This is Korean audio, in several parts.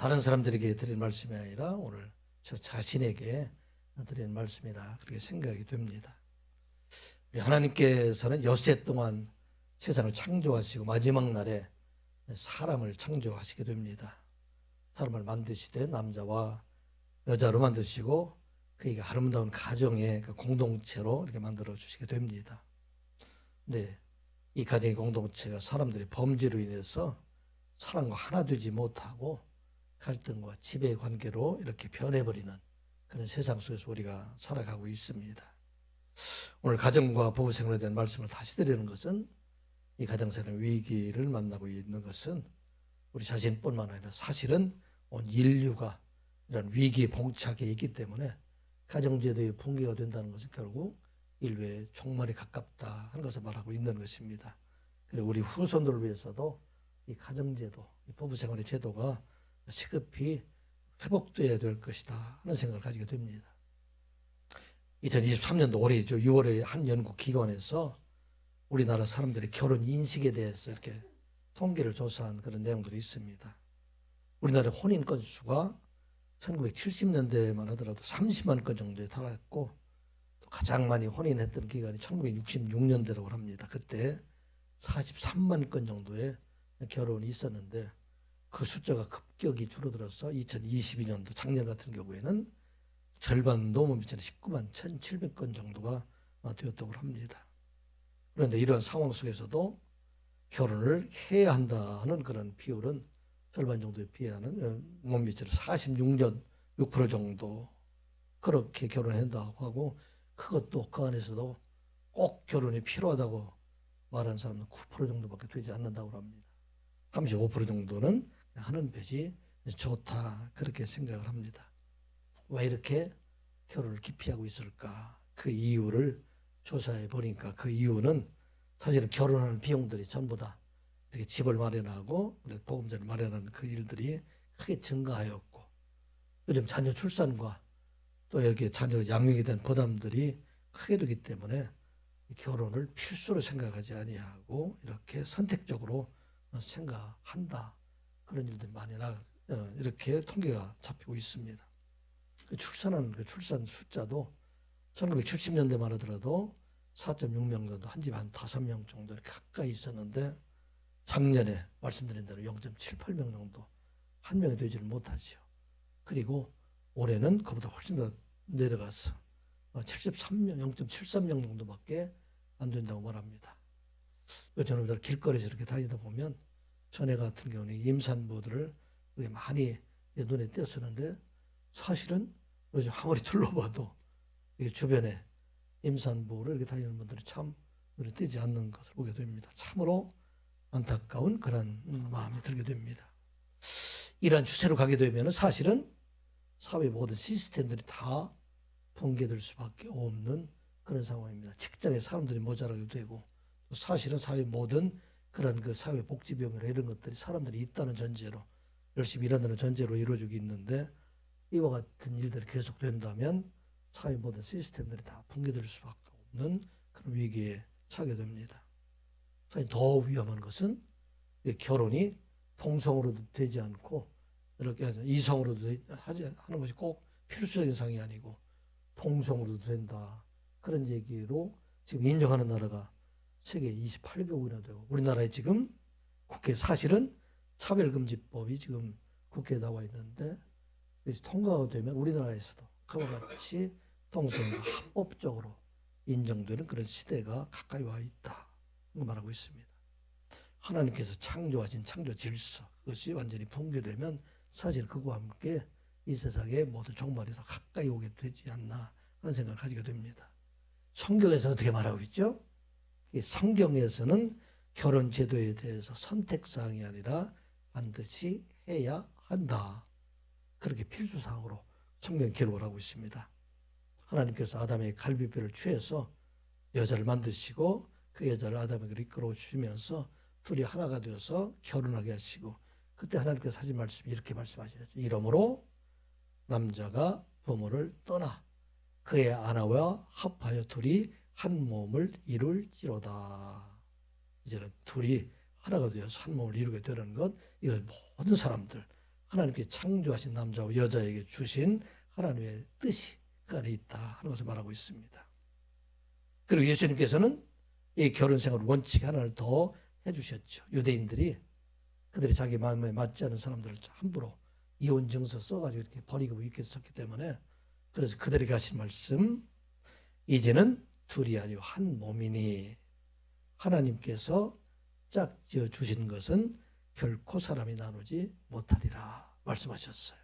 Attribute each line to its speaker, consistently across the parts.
Speaker 1: 다른 사람들에게 드리는 말씀이 아니라 오늘 저 자신에게 드리는 말씀이라 그렇게 생각이 됩니다. 우리 하나님께서는 엿새 동안 세상을 창조하시고 마지막 날에 사람을 창조하시게 됩니다. 사람을 만드시되 남자와 여자로 만드시고 그에게 아름다운 가정의 공동체로 이렇게 만들어 주시게 됩니다. 근데 이 가정의 공동체가 사람들의 범죄로 인해서 사람과 하나 되지 못하고 갈등과 지배 관계로 이렇게 변해버리는 그런 세상 속에서 우리가 살아가고 있습니다. 오늘 가정과 부부 생활에 대한 말씀을 다시 드리는 것은 이 가정생활 위기를 만나고 있는 것은 우리 자신뿐만 아니라 사실은 온 인류가 이런 위기에 봉착해 있기 때문에 가정제도의 붕괴가 된다는 것은 결국 인류의 종말에 가깝다 하는 것을 말하고 있는 것입니다. 그리고 우리 후손들을 위해서도 이 가정제도, 이 부부생활의 제도가 시급히 회복되어야 될 것이다 하는 생각을 가지게 됩니다. 2023년도 올해죠. 6월에 한 연구 기관에서 우리나라 사람들의 결혼 인식에 대해서 이렇게 통계를 조사한 그런 내용들이 있습니다. 우리나라 혼인 건수가 1970년대만 하더라도 30만 건 정도에 달했고 또 가장 많이 혼인했던 기간이 1966년대라고 합니다. 그때 43만 건 정도의 결혼이 있었는데 그 숫자가 급격히 줄어들어서 2022년도 작년 같은 경우에는 절반도 못 미치는 19만 1,700건 정도가 되었다고 합니다. 그런데 이런 상황 속에서도 결혼을 해야 한다는 그런 비율은 절반 정도에 비하는 못 미치는 46% 정도 그렇게 결혼한다고 하고 그것도 그 안에서도 꼭 결혼이 필요하다고 말하는 사람은 9% 정도밖에 되지 않는다고 합니다. 35% 정도는 하는 것이 좋다 그렇게 생각을 합니다. 왜 이렇게 결혼을 기피하고 있을까? 그 이유를 조사해 보니까 그 이유는 사실은 결혼하는 비용들이 전부 다 이렇게 집을 마련하고 보금자리를 마련하는 그 일들이 크게 증가하였고 요즘 자녀 출산과 또 이렇게 자녀 양육에 대한 부담들이 크게 되기 때문에 결혼을 필수로 생각하지 아니하고 이렇게 선택적으로 생각한다. 그런 일들이 많이 이렇게 통계가 잡히고 있습니다. 출산한 그 출산 숫자도 1970년대만 하더라도 4.6명 정도, 한 집에 한 5명 정도 이렇게 가까이 있었는데 작년에 말씀드린 대로 0.78명 정도, 한 명이 되지를 못하지요. 그리고 올해는 그보다 훨씬 더 내려가서 73명, 0.73명 정도밖에 안 된다고 말합니다. 저는 길거리에서 이렇게 다니다 보면 전에 같은 경우는 임산부들을 이렇게 많이 눈에 띄었었는데 사실은 요즘 아무리 둘러봐도 주변에 임산부를 이렇게 다니는 분들이 참 눈에 띄지 않는 것을 보게 됩니다. 참으로 안타까운 그런 마음이 들게 됩니다. 이러한 추세로 가게 되면 사실은 사회 모든 시스템들이 다 붕괴될 수밖에 없는 그런 상황입니다. 직장에 사람들이 모자라게 되고 또 사실은 사회 모든 그런 그 사회 복지비용이나 이런 것들이 사람들이 있다는 전제로 열심히 일한다는 전제로 이루어지고 있는데 이와 같은 일들이 계속된다면 사회 모든 시스템들이 다 붕괴될 수밖에 없는 그런 위기에 처하게 됩니다. 사실 더 위험한 것은 결혼이 동성으로도 되지 않고 이렇게 이성으로도 하는 것이 꼭 필수적인 사항이 아니고 동성으로도 된다. 그런 얘기로 지금 인정하는 나라가 세계 28개국이나 되고 우리나라에 지금 국회 사실은 차별금지법이 지금 국회에 나와 있는데 통과가 되면 우리나라에서도 그와 같이 동성애가 합법적으로 인정되는 그런 시대가 가까이 와 있다. 말하고 있습니다. 하나님께서 창조하신 창조 질서 그것이 완전히 붕괴되면 사실 그와 함께 이 세상의 모든 종말이 더 가까이 오게 되지 않나 하는 생각을 가지게 됩니다. 성경에서 어떻게 말하고 있죠? 이 성경에서는 결혼 제도에 대해서 선택사항이 아니라 반드시 해야 한다. 그렇게 필수사항으로 성경에 기록을 하고 있습니다. 하나님께서 아담의 갈비뼈를 취해서 여자를 만드시고 그 여자를 아담에게 이끌어 주시면서 둘이 하나가 되어서 결혼하게 하시고 그때 하나님께서 하신 말씀이 이렇게 말씀하셨죠. 이러므로 남자가 부모를 떠나 그의 아내와 합하여 둘이 한 몸을 이룰지로다. 이제는 둘이 하나가 되어서 한 몸을 이루게 되는 것 이건 모든 사람들 하나님께 창조하신 남자와 여자에게 주신 하나님의 뜻이 그 안에 있다 하는 것을 말하고 있습니다. 그리고 예수님께서는 이 결혼 생활 원칙 하나를 더 해주셨죠. 유대인들이 그들이 자기 마음에 맞지 않는 사람들을 함부로 이혼 증서 써가지고 이렇게 버리고 있었기 때문에, 그래서 그들에게 하신 말씀, 이제는 둘이 아니요 한 몸이니 하나님께서 짝지어 주신 것은 결코 사람이 나누지 못하리라 말씀하셨어요.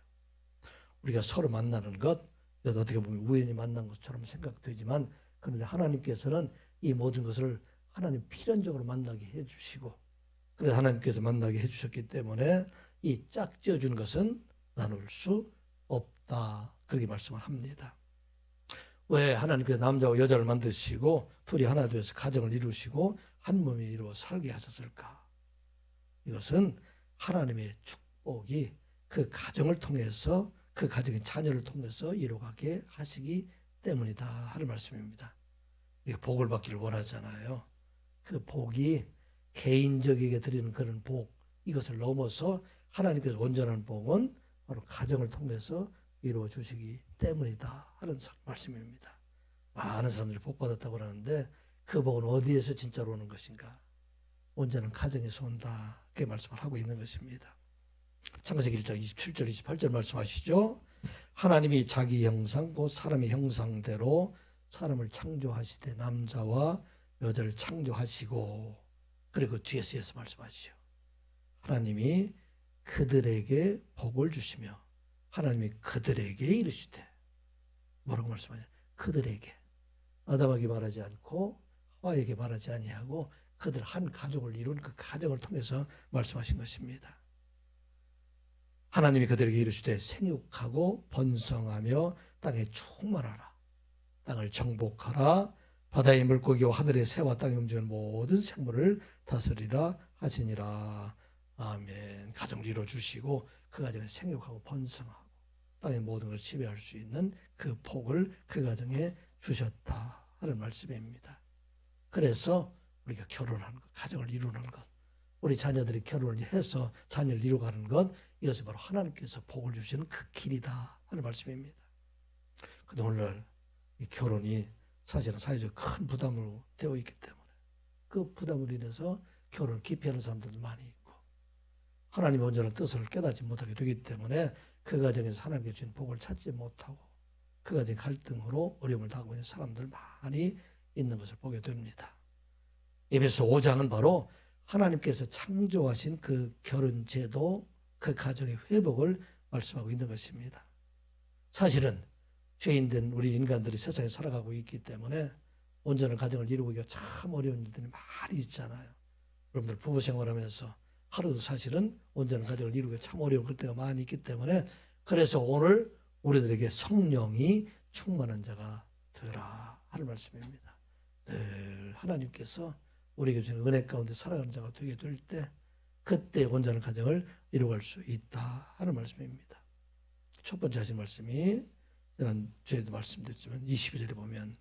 Speaker 1: 우리가 서로 만나는 것, 어떻게 보면 우연히 만난 것처럼 생각되지만, 그런데 하나님께서는 이 모든 것을 하나님 필연적으로 만나게 해주시고, 그래서 하나님께서 만나게 해주셨기 때문에 이 짝지어 준 것은 나눌 수 없다, 그렇게 말씀을 합니다. 왜 하나님께서 남자와 여자를 만드시고 둘이 하나 되어서 가정을 이루시고 한 몸이 이루어 살게 하셨을까? 이것은 하나님의 축복이 그 가정을 통해서, 그 가정의 자녀를 통해서 이루어가게 하시기 때문이다 하는 말씀입니다. 우리가 복을 받기를 원하잖아요. 그 복이 개인적에게 드리는 그런 복, 이것을 넘어서 하나님께서 온전한 복은 바로 가정을 통해서 이루어 주시기 때문이다 하는 말씀입니다. 많은 사람들이 복 받았다고 하는데 그 복은 어디에서 진짜로 오는 것인가? 온전한 가정에서 온다, 그렇게 말씀을 하고 있는 것입니다. 창세기 1장 27절 28절 말씀하시죠. 하나님이 자기 형상 곧 사람의 형상대로 사람을 창조하시되 남자와 여자를 창조하시고, 그리고 뒤에서 말씀하시죠. 하나님이 그들에게 복을 주시며 하나님이 그들에게 이르시되, 뭐라고 말씀하냐? 그들에게, 아담에게 말하지 않고 하와에게 말하지 아니하고 그들 한 가족을 이룬 그 가정을 통해서 말씀하신 것입니다. 하나님이 그들에게 이르시되 생육하고 번성하며 땅에 충만하라, 땅을 정복하라, 바다의 물고기와 하늘의 새와 땅에 움직이는 모든 생물을 다스리라 하시니라. 아멘. 가정을 이루어주시고 그 가정에 생육하고 번성하고 땅의 모든 것을 지배할 수 있는 그 복을 그 가정에 주셨다 하는 말씀입니다. 그래서 우리가 결혼하는 것, 가정을 이루는 것, 우리 자녀들이 결혼을 해서 자녀를 이루어가는 것, 이것이 바로 하나님께서 복을 주시는 그 길이다 하는 말씀입니다. 근데 오늘날 이 결혼이 사실은 사회적으로 큰 부담으로 되어 있기 때문에 그 부담으로 인해서 결혼을 기피하는 사람들도 많이 있고, 하나님의 온전한 뜻을 깨닫지 못하게 되기 때문에 그 가정에서 하나님께 주신 복을 찾지 못하고 그 가정의 갈등으로 어려움을 당하고 있는 사람들 많이 있는 것을 보게 됩니다. 에베소 5장은 바로 하나님께서 창조하신 그 결혼제도, 그 가정의 회복을 말씀하고 있는 것입니다. 사실은 죄인된 우리 인간들이 세상에 살아가고 있기 때문에 온전한 가정을 이루기가 참 어려운 일들이 많이 있잖아요. 여러분들 부부 생활하면서 하루도 사실은 온전한 가정을 이루기가 참 어려운 그때가 많이 있기 때문에, 그래서 오늘 우리들에게 성령이 충만한 자가 되라 하는 말씀입니다. 늘 하나님께서 우리에게 주시는 은혜 가운데 살아가는 자가 되게 될 때, 그때 온전한 가정을 이루어갈 수 있다 하는 말씀입니다. 첫 번째 하신 말씀이, 저는 저에도 말씀드렸지만 22절에 보면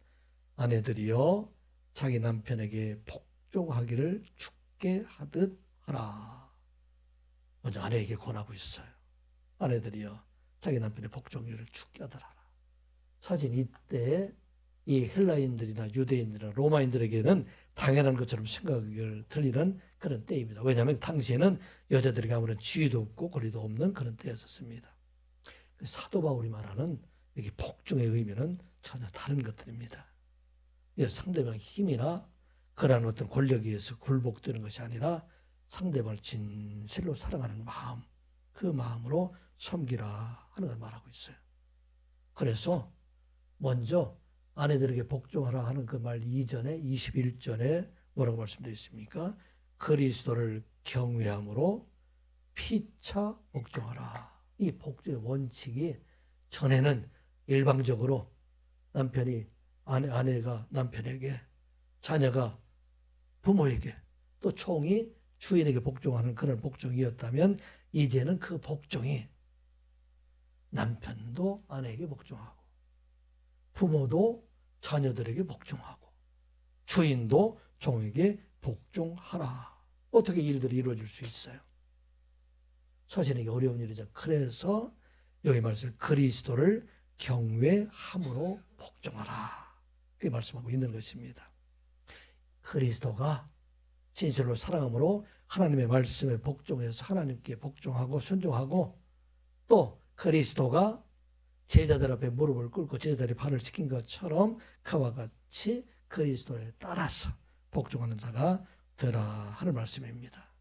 Speaker 1: 아내들이여 자기 남편에게 복종하기를 죽게 하듯 하라. 먼저 아내에게 권하고 있어요. 아내들이여 자기 남편의 복종하기를 죽게 하듯 하라. 사실 이때 이 헬라인들이나 유대인들이나 로마인들에게는 당연한 것처럼 생각을 들리는 그런 때입니다. 왜냐하면 당시에는 여자들에게 아무런 지위도 없고 권리도 없는 그런 때였었습니다. 사도 바울이 말하는 여기 복종의 의미는 전혀 다른 것들입니다. 상대방의 힘이나 그러한 어떤 권력에 의해서 굴복되는 것이 아니라 상대방을 진실로 사랑하는 마음, 그 마음으로 섬기라 하는 걸 말하고 있어요. 그래서 먼저 아내들에게 복종하라 하는 그 말 이전에 21절에 뭐라고 말씀되어 있습니까? 그리스도를 경외함으로 피차 복종하라. 이 복종의 원칙이 전에는 일방적으로 남편이 아내가 남편에게, 자녀가 부모에게, 또 총이 주인에게 복종하는 그런 복종이었다면, 이제는 그 복종이 남편도 아내에게 복종하고 부모도 자녀들에게 복종하고 주인도 종에게 복종하라. 어떻게 일들이 이루어질 수 있어요? 처신하기 어려운 일이죠. 그래서 여기 말씀 그리스도를 경외함으로 복종하라. 그렇게 말씀하고 있는 것입니다. 그리스도가 진실로 사랑함으로 하나님의 말씀에 복종해서 하나님께 복종하고 순종하고 또 그리스도가 제자들 앞에 무릎을 꿇고 제자들이 발을 씻긴 것처럼 그와 같이 그리스도에 따라서 복종하는 자가 되라 하는 말씀입니다.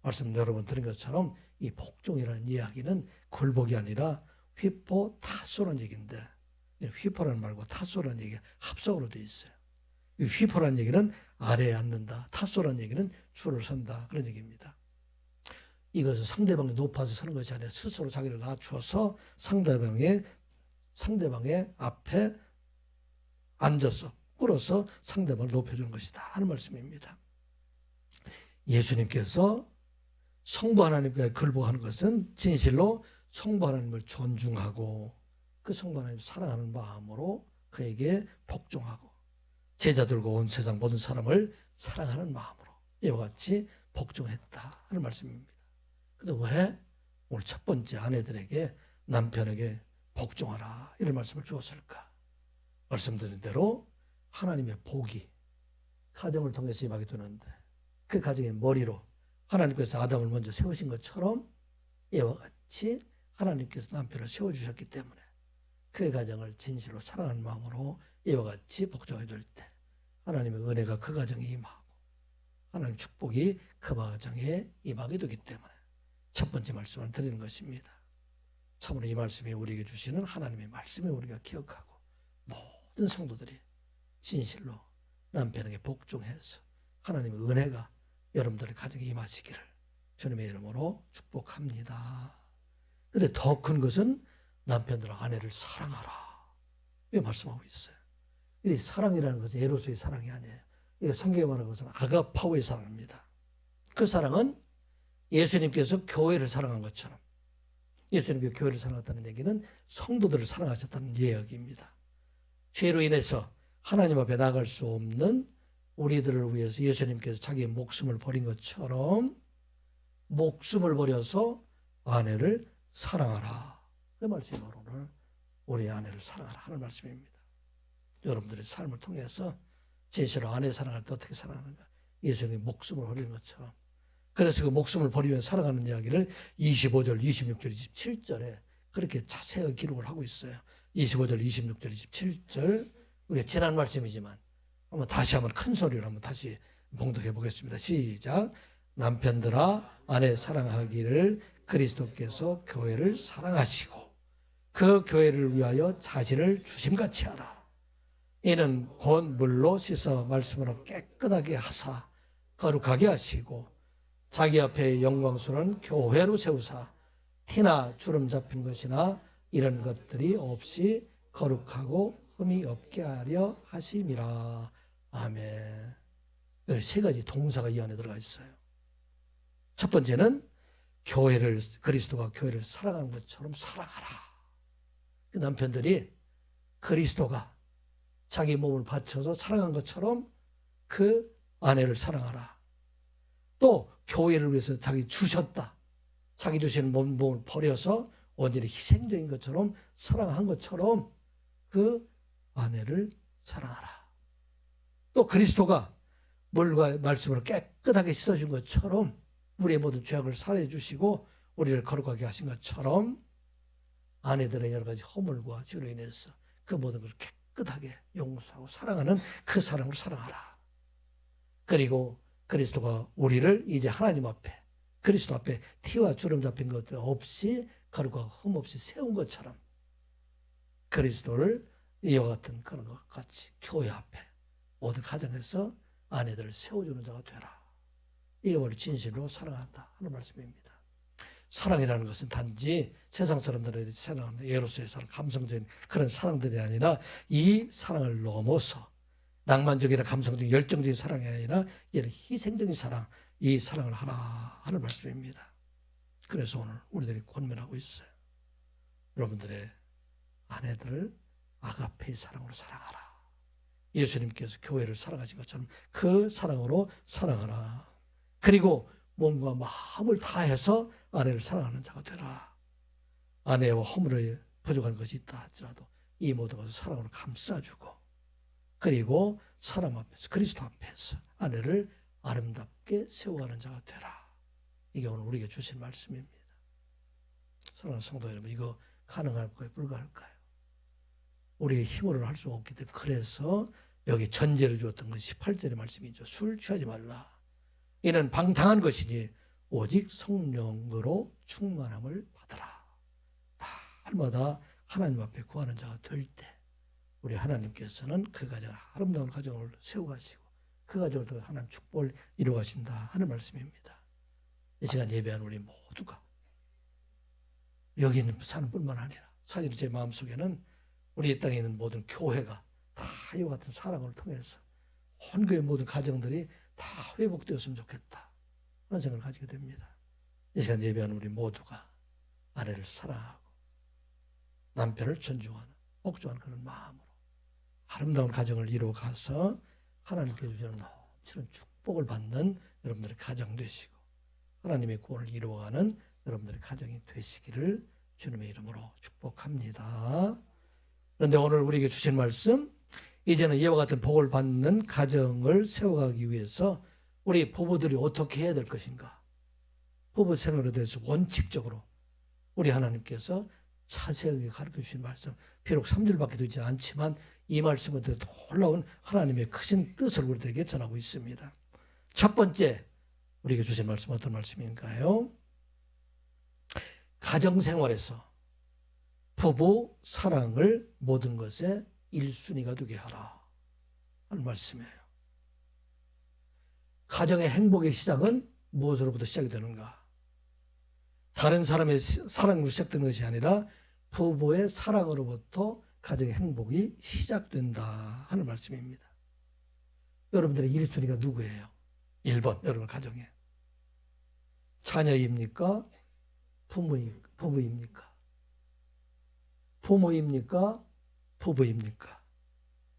Speaker 1: 말씀 여러분 들은 것처럼 이 복종이라는 이야기는 굴복이 아니라 휘포타소라는 얘기인데 휘포라는 말과 타소라는 얘기가 합성으로 되어 있어요. 이 휘포라는 얘기는 아래에 앉는다. 타소라는 얘기는 줄을 선다. 그런 얘기입니다. 이것은 상대방이 높아서 서는 것이 아니라 스스로 자기를 낮춰서 상대방의 앞에 앉아서 꿇어서 상대방을 높여주는 것이다 하는 말씀입니다. 예수님께서 성부 하나님께 굴복하는 것은 진실로 성부 하나님을 존중하고 그 성부 하나님을 사랑하는 마음으로 그에게 복종하고 제자들과 온 세상 모든 사람을 사랑하는 마음으로 이와 같이 복종했다 하는 말씀입니다. 근데 왜 오늘 첫 번째 아내들에게 남편에게 복종하라 이런 말씀을 주었을까? 말씀드린 대로 하나님의 복이 가정을 통해서 임하게 되는데 그 가정의 머리로 하나님께서 아담을 먼저 세우신 것처럼 이와 같이 하나님께서 남편을 세워주셨기 때문에 그의 가정을 진실로 사랑하는 마음으로 이와 같이 복종해 줄 때 하나님의 은혜가 그 가정에 임하고 하나님 축복이 그 가정에 임하게 되기 때문에 첫 번째 말씀을 드리는 것입니다. 참으로 이 말씀이 우리에게 주시는 하나님의 말씀을 우리가 기억하고 모든 성도들이 진실로 남편에게 복종해서 하나님의 은혜가 여러분들의 가정에 임하시기를 주님의 이름으로 축복합니다. 그런데 더 큰 것은 남편들 아내를 사랑하라. 이렇게 말씀하고 있어요. 이 사랑이라는 것은 에로스의 사랑이 아니에요. 이거 성경에 말하는 것은 아가파오의 사랑입니다. 그 사랑은 예수님께서 교회를 사랑한 것처럼 예수님께서 교회를 사랑했다는 얘기는 성도들을 사랑하셨다는 이야기입니다. 죄로 인해서 하나님 앞에 나갈 수 없는 우리들을 위해서 예수님께서 자기의 목숨을 버린 것처럼 목숨을 버려서 아내를 사랑하라. 그 말씀이 바로 오늘 우리 아내를 사랑하라 하는 말씀입니다. 여러분들의 삶을 통해서 진실로 아내 사랑할 때 어떻게 사랑하는가? 예수님이 목숨을 버리는 것처럼. 그래서 그 목숨을 버리며 살아가는 이야기를 25절, 26절, 27절에 그렇게 자세하게 기록을 하고 있어요. 25절, 26절, 27절 우리가 지난 말씀이지만 다시 한번 큰 소리로 한번 다시 봉독해 보겠습니다. 시작. 남편들아 아내 사랑하기를 그리스도께서 교회를 사랑하시고 그 교회를 위하여 자신을 주심같이 하라. 이는 곧 물로 씻어 말씀으로 깨끗하게 하사 거룩하게 하시고 자기 앞에 영광스러운 교회로 세우사 티나 주름 잡힌 것이나 이런 것들이 없이 거룩하고 흠이 없게 하려 하심이라. 아멘. 여기 세 가지 동사가 이 안에 들어가 있어요. 첫 번째는 교회를 그리스도가 교회를 사랑하는 것처럼 사랑하라. 그 남편들이 그리스도가 자기 몸을 바쳐서 사랑한 것처럼 그 아내를 사랑하라. 또 교회를 위해서 자기 주셨다. 자기 주시는 몸을 버려서 온전히 희생적인 것처럼 사랑한 것처럼 그 아내를 사랑하라. 또 그리스도가 물과 말씀으로 깨끗하게 씻어준 것처럼 우리의 모든 죄악을 살해 주시고 우리를 거룩하게 하신 것처럼 아내들의 여러 가지 허물과 죄로 인해서 그 모든 것을 깨끗하게 용서하고 사랑하는 그 사랑으로 사랑하라. 그리고 그리스도가 우리를 이제 하나님 앞에 그리스도 앞에 티와 주름 잡힌 것 없이 거룩하고 흠 없이 세운 것처럼 그리스도를 이와 같은 그런 것 같이 교회 앞에 모든 가정에서 아내들을 세워주는 자가 되라. 이게 바로 진실로 사랑한다 하는 말씀입니다. 사랑이라는 것은 단지 세상 사람들의 사랑하는 에로스의 사랑, 감성적인 그런 사랑들이 아니라 이 사랑을 넘어서 낭만적이나 감성적인 열정적인 사랑이 아니라 이런 희생적인 사랑, 이 사랑을 하라 하는 말씀입니다. 그래서 오늘 우리들이 권면하고 있어요. 여러분들의 아내들을 아가페의 사랑으로 사랑하라. 예수님께서 교회를 사랑하신 것처럼 그 사랑으로 사랑하라. 그리고 몸과 마음을 다해서 아내를 사랑하는 자가 되라. 아내와 허물에 부족한 것이 있다 할지라도 이 모든 것을 사랑으로 감싸주고, 그리고 사람 앞에서, 그리스도 앞에서 아내를 아름답게 세워가는 자가 되라. 이게 오늘 우리에게 주신 말씀입니다. 사랑하는 성도 여러분, 이거 가능할까요? 불가할까요? 우리의 힘으로는 할 수 없기 때문에, 그래서 여기 전제를 주었던 것이 18절의 말씀이죠. 술 취하지 말라. 이는 방탕한 것이니 오직 성령으로 충만함을 받으라. 날마다 하나님 앞에 구하는 자가 될 때 우리 하나님께서는 그 가정, 아름다운 가정을 세워가시고 그 가정을 통해 하나님 축복을 이루어가신다 하는 말씀입니다. 이 시간 예배한 우리 모두가 여기 있는 사는 뿐만 아니라 사실 제 마음속에는 우리 이 땅에 있는 모든 교회가 다 이와 같은 사랑을 통해서 온 교회 모든 가정들이 다 회복되었으면 좋겠다 그런 생각을 가지게 됩니다. 이 시간 예배한 우리 모두가 아내를 사랑하고 남편을 존중하는, 복종하는 그런 마음으로 아름다운 가정을 이루어가서 하나님께 주시는 넘치는 축복을 받는 여러분들의 가정 되시고 하나님의 구원을 이루어가는 여러분들의 가정이 되시기를 주님의 이름으로 축복합니다. 그런데 오늘 우리에게 주신 말씀, 이제는 이와 같은 복을 받는 가정을 세워가기 위해서 우리 부부들이 어떻게 해야 될 것인가? 부부 생활에 대해서 원칙적으로 우리 하나님께서 자세하게 가르쳐 주신 말씀, 비록 3절밖에 되지 않지만 이 말씀은 더 놀라운 하나님의 크신 뜻을 우리에게 전하고 있습니다. 첫 번째 우리에게 주신 말씀 어떤 말씀인가요? 가정생활에서 부부 사랑을 모든 것에 1순위가 되게 하라 하는 말씀이에요. 가정의 행복의 시작은 무엇으로부터 시작이 되는가? 다른 사람의 사랑으로 시작되는 것이 아니라 부부의 사랑으로부터 가정의 행복이 시작된다 하는 말씀입니다. 여러분들의 1순위가 누구예요? 1번, 여러분 가정에 자녀입니까? 부부입니까? 부모입니까? 부부입니까?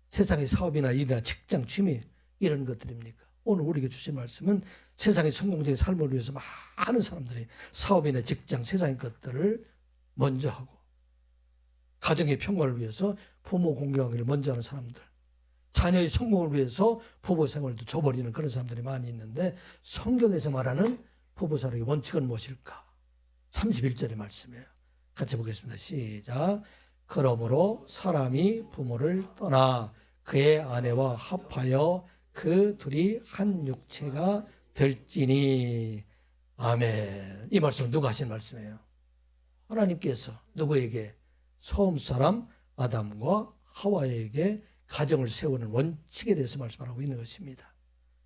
Speaker 1: 세상의 사업이나 일이나 직장, 취미 이런 것들입니까? 오늘 우리에게 주신 말씀은 세상의 성공적인 삶을 위해서 많은 사람들이 사업이나 직장, 세상의 것들을 먼저 하고 가정의 평화를 위해서 부모 공경하기를 먼저 하는 사람들, 자녀의 성공을 위해서 부부 생활도 줘버리는 그런 사람들이 많이 있는데 성경에서 말하는 부부 사랑의 원칙은 무엇일까? 31절의 말씀이에요. 같이 보겠습니다. 시작. 그러므로 사람이 부모를 떠나 그의 아내와 합하여 그 둘이 한 육체가 될지니. 아멘. 이 말씀은 누가 하신 말씀이에요? 하나님께서 누구에게? 처음 사람 아담과 하와에게 가정을 세우는 원칙에 대해서 말씀하고 있는 것입니다.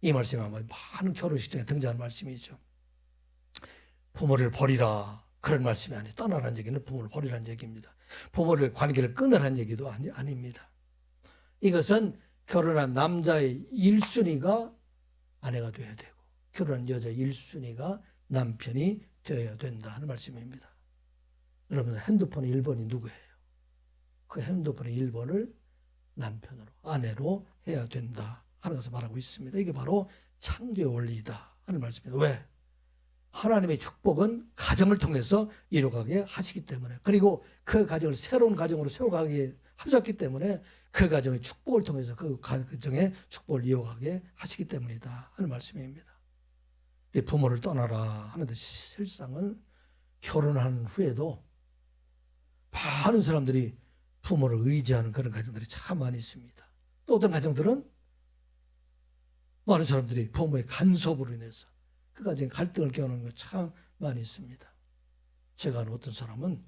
Speaker 1: 이 말씀은 아마 많은 결혼식장에 등장하는 말씀이죠. 부모를 버리라 그런 말씀이 아니에요. 떠나라는 얘기는 부모를 버리라는 얘기입니다. 부모를 관계를 끊으라는 얘기도 아닙니다. 이것은 결혼한 남자의 1순위가 아내가 되어야 되고 결혼한 여자의 1순위가 남편이 되어야 된다 하는 말씀입니다. 여러분 핸드폰의 1번이 누구예요? 그 핸드폰의 1번을 남편으로, 아내로 해야 된다 하는 것을 말하고 있습니다. 이게 바로 창조의 원리이다 하는 말씀입니다. 왜? 하나님의 축복은 가정을 통해서 이루어가게 하시기 때문에, 그리고 그 가정을 새로운 가정으로 세워가게 하셨기 때문에 그 가정의 축복을 통해서 그 가정의 축복을 이어가게 하시기 때문이다 하는 말씀입니다. 부모를 떠나라 하는데 실상은 결혼한 후에도 많은 사람들이 부모를 의지하는 그런 가정들이 참 많이 있습니다. 또 어떤 가정들은 많은 사람들이 부모의 간섭으로 인해서 그 가정에 갈등을 겪는 것 참 많이 있습니다. 제가 아는 어떤 사람은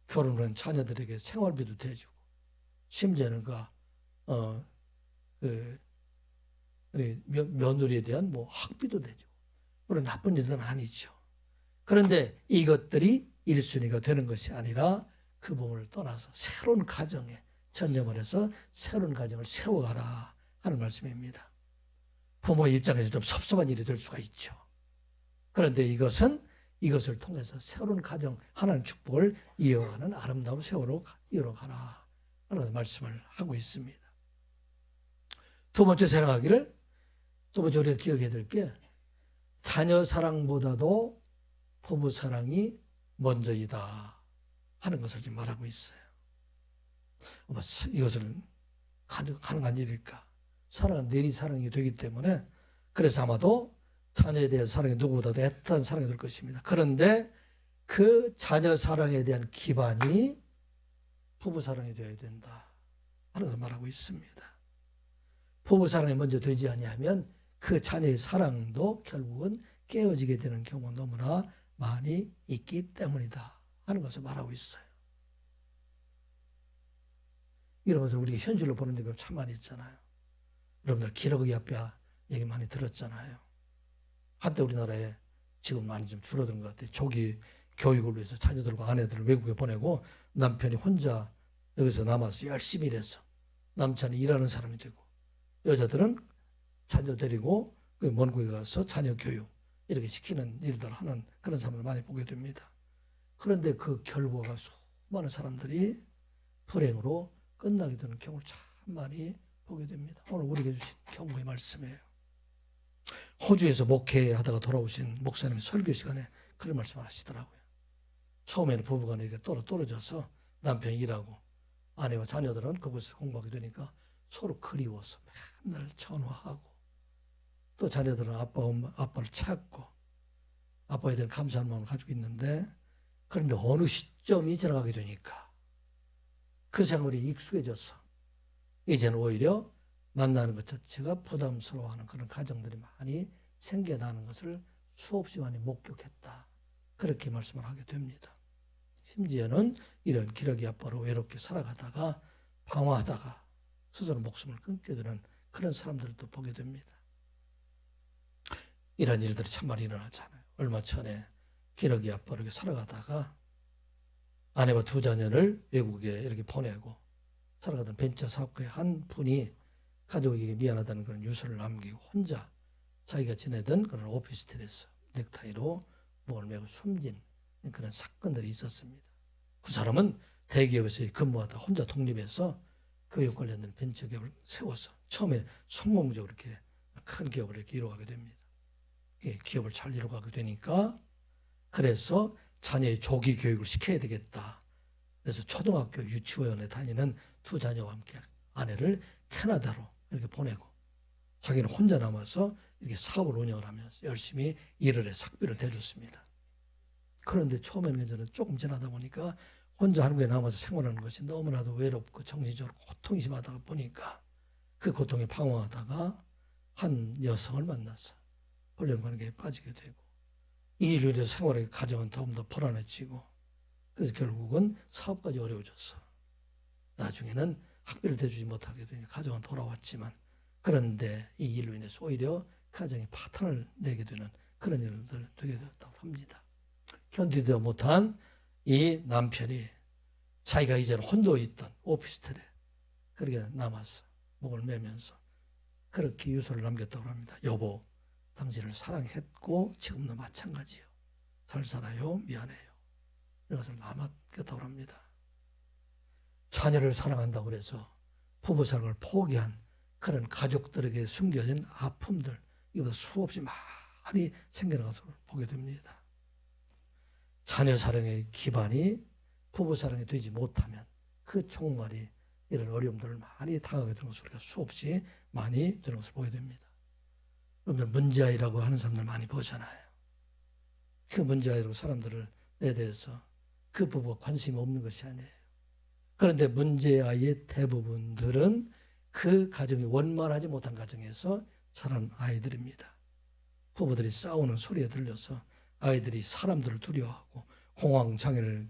Speaker 1: 결혼을 한 자녀들에게 생활비도 대주고 심지어는 며느리에 대한 학비도 대주고 물론 나쁜 일은 아니죠. 그런데 이것들이 1순위가 되는 것이 아니라 그 부모를 떠나서 새로운 가정에 전념을 해서 새로운 가정을 세워가라 하는 말씀입니다. 부모의 입장에서 좀 섭섭한 일이 될 수가 있죠. 그런데 이것을 통해서 새로운 가정, 하나님의 축복을 이어가는 아름다운 세월로 이어가라 하는 말씀을 하고 있습니다. 두 번째 우리가 기억해야 될 게 자녀 사랑보다도 부부 사랑이 먼저이다 하는 것을 지금 말하고 있어요. 이것을 가능한 일일까? 사랑은 내리 사랑이 되기 때문에 그래서 아마도 자녀에 대한 사랑이 누구보다도 애틋한 사랑이 될 것입니다. 그런데 그 자녀 사랑에 대한 기반이 부부 사랑이 되어야 된다 하는 것을 말하고 있습니다. 부부 사랑이 먼저 되지 아니하면 그 자녀의 사랑도 결국은 깨어지게 되는 경우가 너무나 많이 있기 때문이다 하는 것을 말하고 있어요. 이러면서 우리가 현실로 보는 경우 참 많이 있잖아요. 여러분들 기러기 아빠 얘기 많이 들었잖아요. 한때 우리나라에 지금 많이 좀 줄어든 것 같아요. 조기 교육을 위해서 자녀들과 아내들을 외국에 보내고 남편이 혼자 여기서 남아서 열심히 일해서 남편이 일하는 사람이 되고 여자들은 자녀 데리고 먼 곳에 가서 자녀 교육 이렇게 시키는 일들을 하는 그런 사람을 많이 보게 됩니다. 그런데 그 결과가 수많은 사람들이 불행으로 끝나게 되는 경우를 참 많이 보게 됩니다. 오늘 우리에게 주신 경고의 말씀이에요. 호주에서 목회하다가 돌아오신 목사님이 설교 시간에 그런 말씀을 하시더라고요. 처음에는 부부간에 이렇게 떨어져서 남편이 일하고 아내와 자녀들은 그곳에서 공부하게 되니까 서로 그리워서 맨날 전화하고 또 자녀들은 아빠를 찾고 아빠에 대한 감사하는 마음을 가지고 있는데 그런데 어느 시점이 지나가게 되니까 그 생활이 익숙해져서 이제는 오히려 만나는 것 자체가 부담스러워하는 그런 가정들이 많이 생겨나는 것을 수없이 많이 목격했다. 그렇게 말씀을 하게 됩니다. 심지어는 이런 기러기 아빠로 외롭게 살아가다가 방황하다가 스스로 목숨을 끊게 되는 그런 사람들도 보게 됩니다. 이런 일들이 참 많이 일어나잖아요. 얼마 전에 기러기 아빠로 이렇게 살아가다가 아내와 두 자녀를 외국에 이렇게 보내고 살아가던 벤처 사업가의 한 분이 가족에게 미안하다는 그런 유서를 남기고 혼자 자기가 지내던 그런 오피스텔에서 넥타이로 목을 메고 숨진 그런 사건들이 있었습니다. 그 사람은 대기업에서 근무하다 혼자 독립해서 교육 관련된 벤처 기업을 세워서 처음에 성공적으로 이렇게 큰 기업을 이렇게 이뤄가게 됩니다. 기업을 잘 이뤄가게 되니까 그래서 자녀의 조기 교육을 시켜야 되겠다. 그래서 초등학교 유치원에 다니는 두 자녀와 함께 아내를 캐나다로 이렇게 보내고 자기는 혼자 남아서 이렇게 사업을 운영을 하면서 열심히 일을 해 학비를 대줬습니다. 그런데 처음에는 괜찮은데 조금 지나다 보니까 혼자 한국에 남아서 생활하는 것이 너무나도 외롭고 정신적으로 고통이 심하다 보니까 그 고통에 방황하다가 한 여성을 만나서 혼련 관계에 빠지게 되고 이 일로 인해서 생활의 가정은 더욱더 불안해지고 그래서 결국은 사업까지 어려워져서 나중에는 학비를 대주지 못하게 되니까 가정은 돌아왔지만 그런데 이 일로 인해서 오히려 가정이 파탄을 내게 되는 그런 일들 되게 되었다고 합니다. 견디지 못한 이 남편이 자기가 이제는 혼자 있던 오피스텔에 그렇게 남아서 목을 매면서 그렇게 유서를 남겼다고 합니다. 여보, 당신을 사랑했고 지금도 마찬가지요. 잘 살아요. 미안해요. 이런 것을 남겼다고 합니다. 자녀를 사랑한다고 해서 부부 사랑을 포기한 그런 가족들에게 숨겨진 아픔들 이보다 수없이 많이 생겨나는 것을 보게 됩니다. 자녀 사랑의 기반이 부부 사랑이 되지 못하면 그 총괄이 이런 어려움들을 많이 당하게 되는 것을 우리가 수없이 많이 되는 것을 보게 됩니다. 여러분들 문제아이라고 하는 사람들 많이 보잖아요. 그 문제아이라고 사람들에 대해서 그 부부가 관심이 없는 것이 아니에요. 그런데 문제아이의 대부분들은 그 가정이 원만하지 못한 가정에서 자란 아이들입니다. 부부들이 싸우는 소리에 들려서 아이들이 사람들을 두려워하고 공황장애를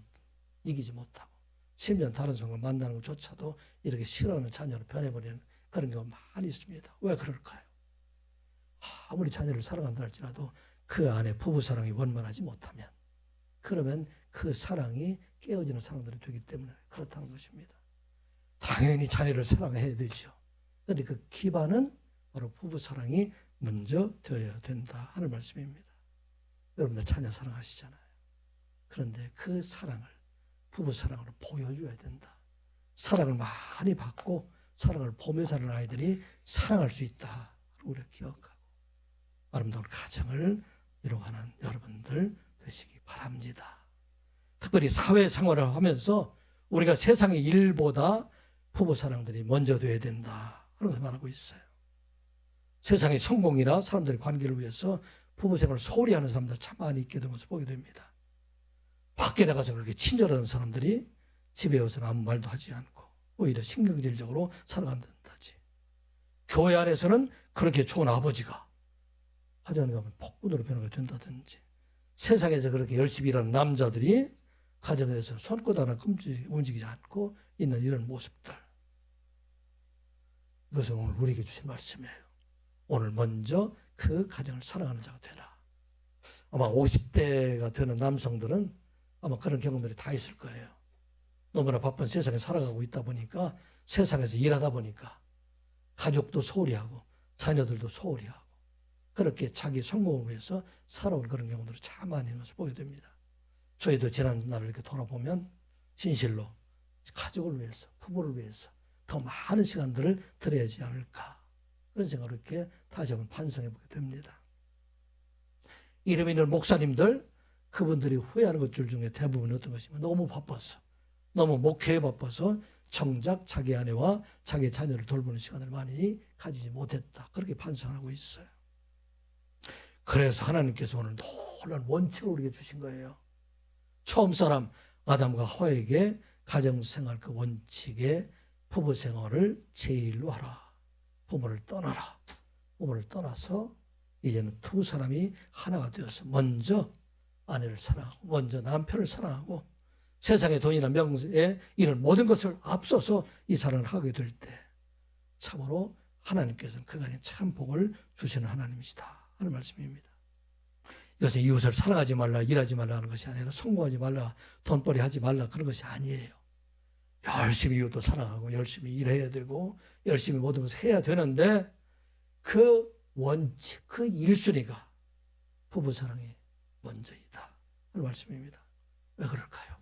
Speaker 1: 이기지 못하고 심지어 다른 사람을 만나는 것조차도 이렇게 싫어하는 자녀로 변해버리는 그런 경우가 많이 있습니다. 왜 그럴까요? 아무리 자녀를 사랑한다 할지라도 그 안에 부부 사랑이 원만하지 못하면 그러면 그 사랑이 깨어지는 사랑들이 되기 때문에 그렇다는 것입니다. 당연히 자녀를 사랑해야 되죠. 그런데 그 기반은 바로 부부 사랑이 먼저 되어야 된다 하는 말씀입니다. 여러분들 자녀 사랑하시잖아요. 그런데 그 사랑을 부부 사랑으로 보여줘야 된다. 사랑을 많이 받고 사랑을 보며 사는 아이들이 사랑할 수 있다. 우리가 기억하고 아름다운 가정을 이루어가는 여러분들 되시기 바랍니다. 특별히 사회생활을 하면서 우리가 세상의 일보다 부부사랑들이 먼저 돼야 된다 하는 것을 말하고 있어요. 세상의 성공이나 사람들의 관계를 위해서 부부생활을 소홀히 하는 사람들 참 많이 있게 된 것을 보게 됩니다. 밖에 나가서 그렇게 친절한 사람들이 집에 와서는 아무 말도 하지 않고 오히려 신경질적으로 살아간다든지, 교회 안에서는 그렇게 좋은 아버지가 화장을 가면 폭군으로 변하게 된다든지, 세상에서 그렇게 열심히 일하는 남자들이 가정에서 손끝 하나 움직이지 않고 있는 이런 모습들, 이것은 오늘 우리에게 주신 말씀이에요. 오늘 먼저 그 가정을 사랑하는 자가 되라. 아마 50대가 되는 남성들은 아마 그런 경험들이 다 있을 거예요. 너무나 바쁜 세상에 살아가고 있다 보니까, 세상에서 일하다 보니까 가족도 소홀히 하고 자녀들도 소홀히 하고 그렇게 자기 성공을 위해서 살아온 그런 경우들이 참 많이 있는 것을 보게 됩니다. 저희도 지난날을 이렇게 돌아보면 진실로 가족을 위해서, 부부를 위해서 더 많은 시간들을 드려야지 않을까, 그런 생각을 이렇게 다시 한번 반성해 보게 됩니다. 이름 있는 목사님들, 그분들이 후회하는 것들 중에 대부분 어떤 것이면 너무 바빠서, 너무 목회에 바빠서 정작 자기 아내와 자기 자녀를 돌보는 시간을 많이 가지지 못했다, 그렇게 반성하고 있어요. 그래서 하나님께서 오늘 놀라운 원칙을 우리에게 주신 거예요. 처음 사람 아담과 하와에게 가정생활 그 원칙에 부부생활을 제일로 하라. 부모를 떠나라. 부모를 떠나서 이제는 두 사람이 하나가 되어서 먼저 아내를 사랑하고 먼저 남편을 사랑하고 세상의 돈이나 명예에 이런 모든 것을 앞서서 이 사랑을 하게 될 때 참으로 하나님께서는 그간에 참 복을 주시는 하나님이시다 하는 말씀입니다. 이것은 이웃을 사랑하지 말라, 일하지 말라 하는 것이 아니라 성공하지 말라, 돈벌이 하지 말라 그런 것이 아니에요. 열심히 이웃도 사랑하고 열심히 일해야 되고 열심히 모든 것을 해야 되는데, 그 원칙, 그 1순위가 부부사랑이 먼저이다 하는 말씀입니다. 왜 그럴까요?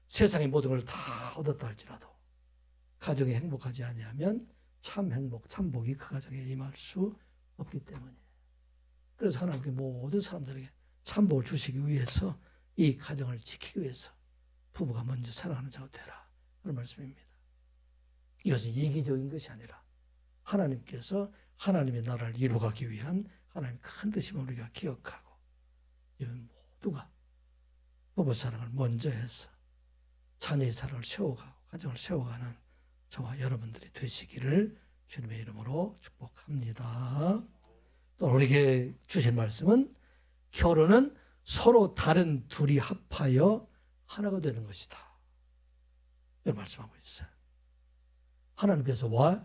Speaker 1: 세상의 모든 걸 다 얻었다 할지라도 가정이 행복하지 아니하면 참 행복, 참 복이 그 가정에 임할 수 없기 때문이에요. 그래서 하나님께 모든 사람들에게 참 복을 주시기 위해서, 이 가정을 지키기 위해서 부부가 먼저 사랑하는 자가 되라 하는 말씀입니다. 이것은 이기적인 것이 아니라 하나님께서 하나님의 나라를 이루어가기 위한 하나님의 큰 뜻임을 우리가 기억하고, 모두가 부부 사랑을 먼저 해서 자녀의 사랑을 세워가고 가정을 세워가는 저와 여러분들이 되시기를 주님의 이름으로 축복합니다. 또 우리에게 주신 말씀은 결혼은 서로 다른 둘이 합하여 하나가 되는 것이다, 이런 말씀하고 있어요. 하나님께서 왜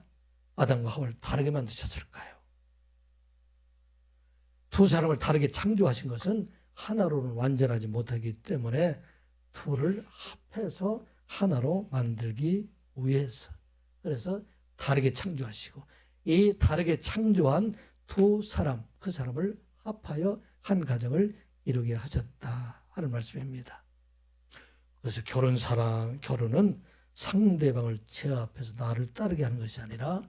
Speaker 1: 아담과 하와를 다르게 만드셨을까요? 두 사람을 다르게 창조하신 것은 하나로는 완전하지 못하기 때문에 둘을 합해서 하나로 만들기 위해서, 그래서 다르게 창조하시고 이 다르게 창조한 두 사람, 그 사람을 합하여 한 가정을 이루게 하셨다 하는 말씀입니다. 그래서 결혼은 상대방을 제압해서 나를 따르게 하는 것이 아니라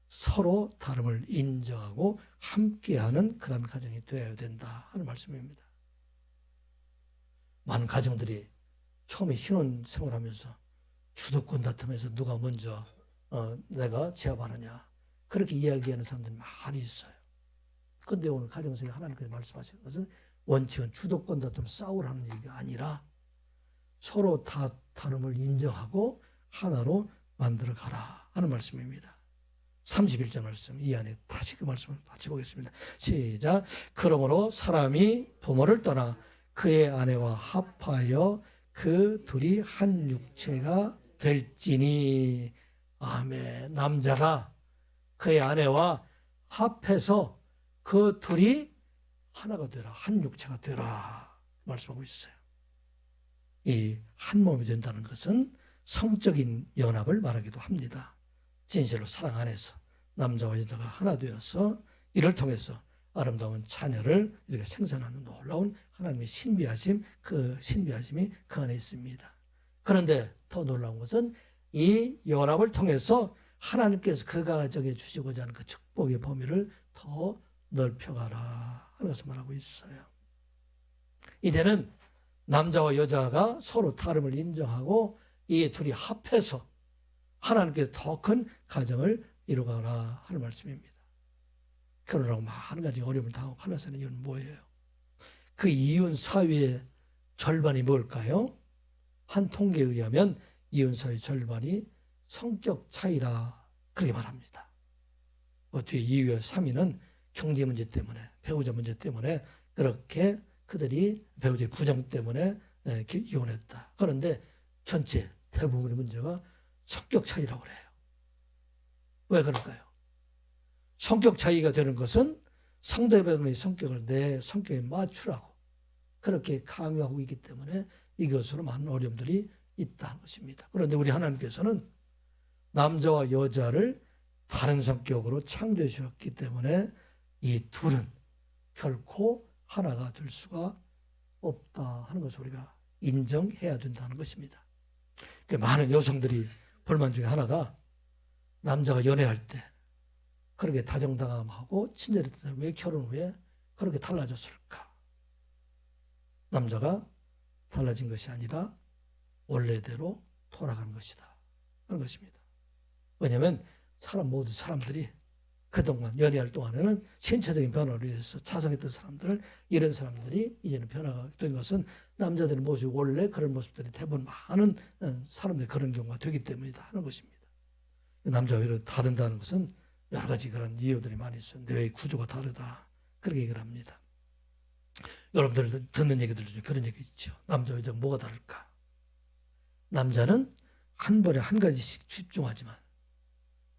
Speaker 1: 서로 다름을 인정하고 함께하는 그런 가정이 되어야 된다 하는 말씀입니다. 많은 가정들이 처음에 신혼생활하면서 주도권 다툼에서 누가 먼저 내가 제압하느냐 그렇게 이야기하는 사람들이 많이 있어요. 그런데 오늘 가정생활 하나님께서 말씀하시는 것은 원칙은 주도권 다툼 싸우라는 얘기가 아니라 서로 다름을 인정하고 하나로 만들어 가라 하는 말씀입니다. 31절 말씀, 이 안에 다시 그 말씀을 같이 보겠습니다. 시작. 그러므로 사람이 부모를 떠나 그의 아내와 합하여 그 둘이 한 육체가 될지니. 아멘. 남자가 그의 아내와 합해서 그 둘이 하나가 되라, 한 육체가 되라 말씀하고 있어요. 이 한 몸이 된다는 것은 성적인 연합을 말하기도 합니다. 진실로 사랑 안에서 남자와 여자가 하나 되어서 이를 통해서 아름다운 자녀를 이렇게 생산하는 놀라운 하나님의 신비하심, 그 신비하심이 그 안에 있습니다. 그런데 더 놀라운 것은 이 연합을 통해서 하나님께서 그 가정에 주시고자 하는 그 축복의 범위를 더 넓혀가라 하는 것을 말하고 있어요. 이제는 남자와 여자가 서로 다름을 인정하고 이 둘이 합해서 하나님께 더 큰 가정을 이루어가라 하는 말씀입니다. 결혼하고 많은 가지 어려움을 당하고 갈라서는 이유는 뭐예요? 그 이혼 사유의 절반이 뭘까요? 한 통계에 의하면 이혼 사유의 절반이 성격 차이라 그렇게 말합니다. 뒤에 2위와 3위는 경제 문제 때문에, 배우자 문제 때문에 그렇게 그들이 배우자의 부정 때문에 이혼했다. 그런데 전체 대부분의 문제가 성격 차이라고 그래요. 왜 그럴까요? 성격 차이가 되는 것은 상대방의 성격을 내 성격에 맞추라고 그렇게 강요하고 있기 때문에 이것으로 많은 어려움들이 있다는 것입니다. 그런데 우리 하나님께서는 남자와 여자를 다른 성격으로 창조하셨기 때문에 이 둘은 결코 하나가 될 수가 없다 하는 것을 우리가 인정해야 된다는 것입니다. 많은 여성들이 불만 중에 하나가 남자가 연애할 때 그렇게 다정다감하고 친절했던 왜 결혼 후에 그렇게 달라졌을까? 남자가 달라진 것이 아니라 원래대로 돌아가는 것이다 하는 것입니다. 왜냐하면 모든 사람들이 그동안 연애할 동안에는 신체적인 변화로 인해서 자성했던 사람들, 이런 사람들이 이제는 변화가 된 것은 남자들의 모습이 원래 그런 모습들이 대부분 많은 사람들이 그런 경우가 되기 때문이다 하는 것입니다. 남자와 여자가 다른다는 것은 여러 가지 그런 이유들이 많이 있어요. 뇌의 구조가 다르다. 그렇게 얘기를 합니다. 여러분들 듣는 얘기들 중에 그런 얘기 있죠. 남자와 여자가 뭐가 다를까? 남자는 한 번에 한 가지씩 집중하지만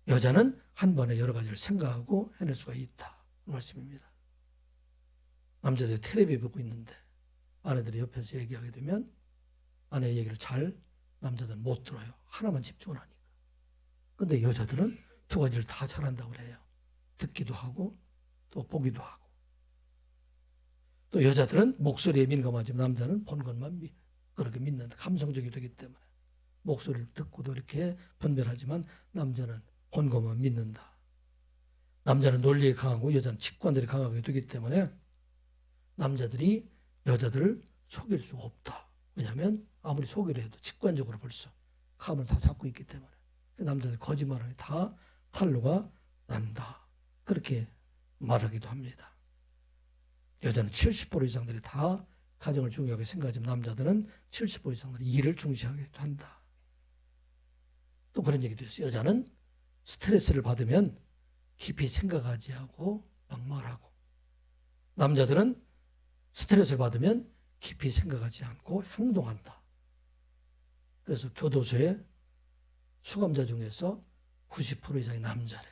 Speaker 1: 여자는 한 번에 여러 가지를 생각하고 해낼 수가 있다. 그 말씀입니다. 남자들이 텔레비 보고 있는데 아내들이 옆에서 얘기하게 되면 아내의 얘기를 잘 남자들은 못 들어요. 하나만 집중을 하니까. 근데 여자들은 두 가지를 다 잘한다고 그래요. 듣기도 하고 또 보기도 하고. 또 여자들은 목소리에 민감하지만 남자는 본 것만 그렇게 믿는 감성적이 되기 때문에 목소리를 듣고도 이렇게 분별하지만 남자는 본 것만 믿는다. 남자는 논리에 강하고 여자는 직관들이 강하게 되기 때문에 남자들이 여자들을 속일 수가 없다. 왜냐하면 아무리 속이려 해도 직관적으로 벌써 감을 다 잡고 있기 때문에 남자들 거짓말하기 다 탄로가 난다. 그렇게 말하기도 합니다. 여자는 70% 이상들이 다 가정을 중요하게 생각하지만 남자들은 70% 이상들이 일을 중시하기도 한다. 또 그런 얘기도 있어요. 여자는 스트레스를 받으면 깊이 생각하지 하고 막 말하고 남자들은 스트레스를 받으면 깊이 생각하지 않고 행동한다. 그래서 교도소에 수감자 중에서 90% 이상이 남자래요.